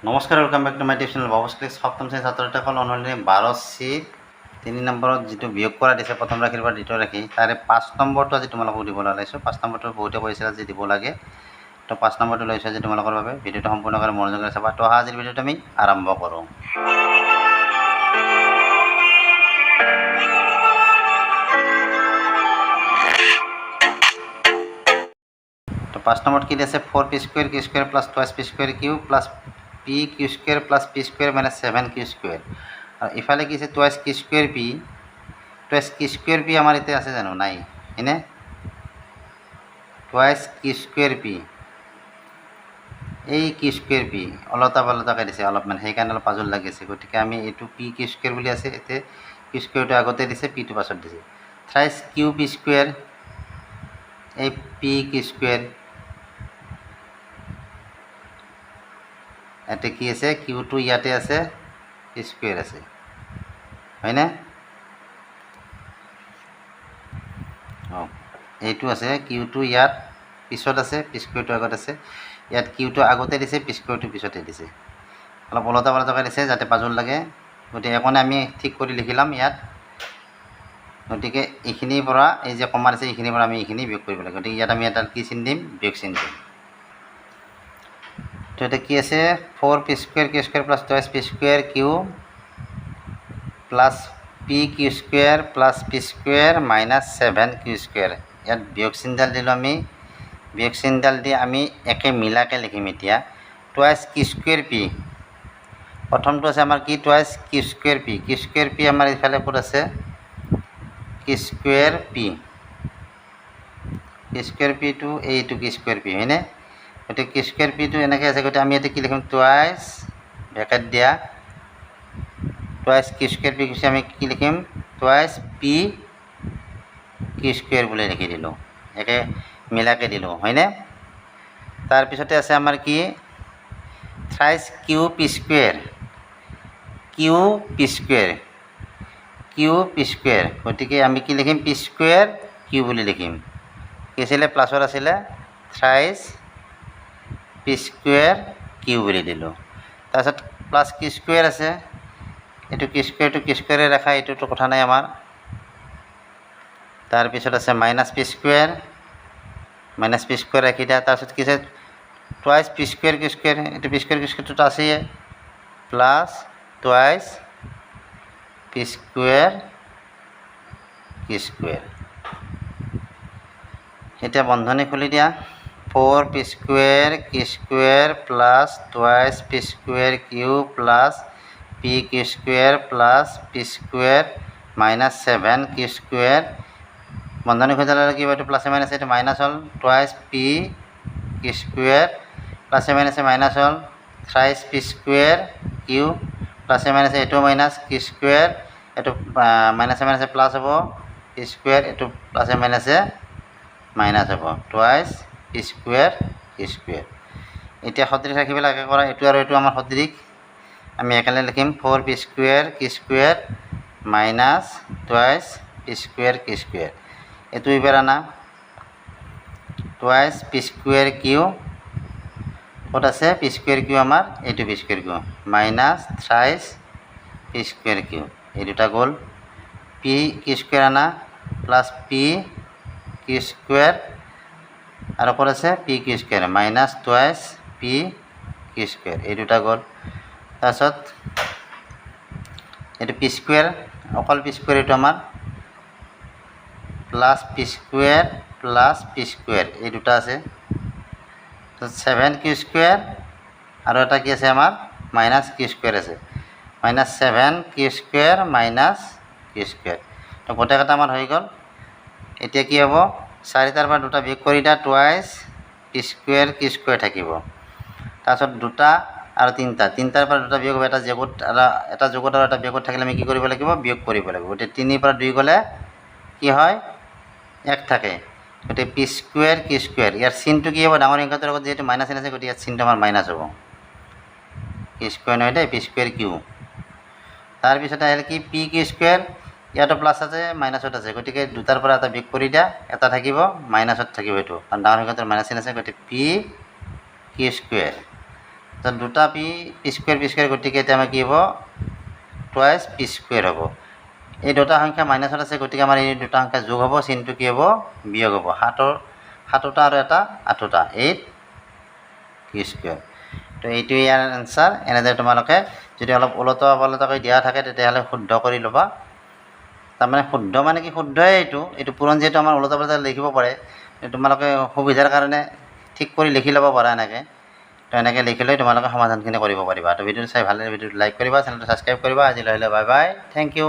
নমস্কাৰ, welcome back to my tuition Babus class সপ্তম শ্ৰেণীৰ ছাত্ৰসকল অনলাইনে 12C 3 নম্বৰত যিটো বিয়োগ কৰা দিছে প্ৰথম ৰাশিৰ পৰা দ্বিতীয় ৰাশি তাৰে 5 নম্বৰটো আজি তোমালোকক দিব ওলাইছোঁ। 5 নম্বৰটো বহুতে কৈছিল আজি দিব লাগে, তো 5 নম্বৰটো লৈছোঁ আজি তোমালোকৰ বাবে। ভিডিঅ'টো সম্পূৰ্ণভাৱে মনোযোগেৰে চাবা। তো আজিৰ ভিডিঅ'টো আমি আৰম্ভ কৰোঁ। তো 5 নম্বৰত কি দিছে 4p square q square plus 2p square q plus pq square plus p square minus 7q square. আর ইফালে কি আছে 2q square p, 2q square p আমার এতে আছে জানো নাই এনে 2q স্কোয়ার p এই q স্কোয়ার p অলতা পালতাকৈ দিছে অলপমান, সেইকাৰণে অলপ পাজল লাগিছে। গতিকে আমি এইটো pq স্কোয়ার বুলি আছে, এতে q স্কোয়ারটো আগতে দিছে, pটো পাছত দিছে। থ্ৰাইছ qp স্কোয়ার এই pq স্কোয়ার, এতে কি আছে কিউটো ইয়াতে আছে, পি স্কোয়ার আছে, হয়নে? এইটো আছে কিউটো ইয়াত পিছত আছে, পি স্কোয়ারটো আগত আছে। ইয়াত কিউটো আগতে দিছে, পি স্কোয়ারটো পিছতে দিছে, অলপ ওলটা পালটাকৈ দিছে যাতে পাজল লাগে। গতিকে একোনে আমি ঠিক কৰি লিখিলাম ইয়াত। গতিকে এইখিনিৰ পৰা এই যে কমা আছে এইখিনিৰ পৰা আমি এইখিনি বিয়োগ কৰিব লাগে। গতিকে ইয়াত আমি এটা কি চিন দিম, বিয়োগ চিন দিম। তো এটা কি আছে 4p square q square plus 2p square q plus pq square plus p square minus 7q square. ইয়াত বিয়োগ চিনডাল দিলোঁ আমি, বিয়োগ চিনডাল দি আমি একে মিলাকে লিখিম এতিয়া। 2q স্কোয়ার p প্ৰথমটো আছে আমাৰ কি 2q square p, q square p আমাৰ ইফালে ক'ত আছে q square p, q square p টো এইটো q স্কোয়ার p হয়নে? গতিকে q স্কোয়ার পিটো এনেকৈ আছে। গতিকে আমি ইয়াতে কি লিখিম 2 ব্ৰেকেট দিয়া 2 q স্কোয়ার পি কৈছে, আমি কি লিখিম 2 p q স্কোয়ার বুলি লিখি দিলোঁ, একে মিলাকে দিলোঁ হয়নে? তাৰপিছতে আছে আমাৰ কি thrice qp square, qp square, qp square. গতিকে আমি কি লিখিম p স্কোয়ার q বুলি লিখিম। কি আছিলে প্লাছৰ আছিলে থ্ৰাইছ p স্কোয়াৰ q বুলি দিলোঁ। তাৰপিছত প্লাছ q স্কোয়াৰ আছে, এইটো q স্কোয়াৰটো q স্কোয়াৰে ৰাখা, এইটোতো কথা নাই আমাৰ। তাৰপিছত আছে minus p square, minus p square ৰাখি দিয়া। তাৰপিছত কি আছে 2 p স্কোয়াৰ q স্কোয়াৰ, এইটো p স্কোয়াৰ q স্কোয়াৰটো আছেই, plus 2 p square q square. এতিয়া বন্ধনী খুলি দিয়া 4p square q square plus 2 p square q plus pq square plus p square minus 7q square. বন্ধনী খুঁজে ল'লে কি এইটো প্লাছে মাইনাছে এইটো মাইনাছ হ'ল 2 p q স্কোয়ার, প্লাছে মাইনাছে মাইনাছ হ'ল 3 p স্কোয়ার q, প্লাছে মাইনাছে এইটো মাইনাছ q স্কোয়ার, এইটো মাইনাছে মাইনাছে প্লাছ হ'ব p স্কোয়ার, এইটো প্লাছে মাইনাছে মাইনাছ হ'ব 2 p স্কোয়ার q স্কোয়ার। এতিয়া সদৃশ ৰাখিবলৈ একে কৰা, এইটো আৰু এইটো আমাৰ সদৃশ, আমি একেলগে লিখিম 4p square q square minus 2 p square q square. এইটো এইবাৰ আনা 2 p স্কোয়াৰ q, ক'ত আছে p স্কোয়াৰ q আমাৰ এইটো p square q minus 3 p square q, এই দুটা গ'ল। p q স্কোয়ার আনা প্লাছ p q স্কোয়ার, আৰু ক'ত আছে p q square minus 2 p q square, এই দুটা গ'ল। তাৰপিছত এইটো p স্কোয়াৰ, অকল p স্কোয়াৰ এইটো আমাৰ plus p square plus p square, এই দুটা আছে। 7q স্কোয়াৰ আৰু এটা কি আছে আমাৰ মাইনাছ q স্কোয়াৰ আছে, minus 7q square minus q square. তো গোটেইকেইটা আমাৰ হৈ গ'ল। এতিয়া কি হ'ব 4টাৰ পৰা 2টা বিয়োগ কৰি দিয়া 2 p স্কোয়াৰ q স্কোয়াৰ থাকিব। তাৰপিছত 2টা আৰু 3টাৰ পৰা 2টা বিয়োগ হ'ব, এটা যোগত এটা যোগত আৰু এটা বিয়োগত থাকিলে আমি কি কৰিব লাগিব বিয়োগ কৰিব লাগিব। গতিকে 3ৰ পৰা 2 গ'লে কি হয় 1 থাকে। গতিকে p স্কোয়াৰ q স্কোয়াৰ, ইয়াৰ চিনটো কি হ'ব ডাঙৰ সংখ্যাটোৰ লগত যিহেতু মাইনাছ চিন আছে, গতিকে ইয়াৰ চিনটো আমাৰ মাইনাছ হ'ব, q স্কোয়াৰ নহয় দেই, p স্কোয়াৰ q। তাৰপিছতে আহিলে কি p q স্কোয়াৰ, ইয়াতো প্লাছ আছে মাইনাছত আছে, গতিকে 2টাৰ পৰা এটা বিয়োগ কৰি দিয়া, এটা থাকিব মাইনাছত থাকিব এইটো, কাৰণ ডাঙৰ সংখ্যাটোৰ মাইনাছ চিন আছে। গতিকে p q স্কোয়াৰ দুটা পি স্কুৱেৰ গতিকে এতিয়া আমাৰ কি হ'ব টুৱাইছ পি স্কুৱেৰ হ'ব। এই দুটা সংখ্যা মাইনাছত আছে গতিকে আমাৰ এই দুটা সংখ্যা যোগ হ'ব, চিনটো কি হ'ব বিয়োগ হ'ব। সাতোটা আৰু এটা 8টা 8 পি স্কুৱেৰ। তো এইটোৱে ইয়াৰ এনচাৰ। এনেদৰে তোমালোকে যদি অলপ ওলটা পালটাকৈ দিয়া থাকে তেতিয়াহ'লে শুদ্ধ কৰি ল'বা। তাৰমানে শুদ্ধ মানে কি শুদ্ধই এইটো পূৰণ যিহেতু আমাৰ ওলটা পালটা লিখিব পাৰে, তোমালোকে সুবিধাৰ কাৰণে ঠিক কৰি লিখি ল'ব পাৰা এনেকৈ। তো এনেকৈ লিখি লৈ তোমালোকে সমাধানখিনি কৰিব পাৰিবা। তো ভিডিঅ'টো চাই ভাল লাগিলে ভিডিঅ'টো লাইক কৰিবা, চেনেলটো ছাবস্ক্ৰাইব কৰিবা। আজিলৈ বাই বাই, থেংক ইউ।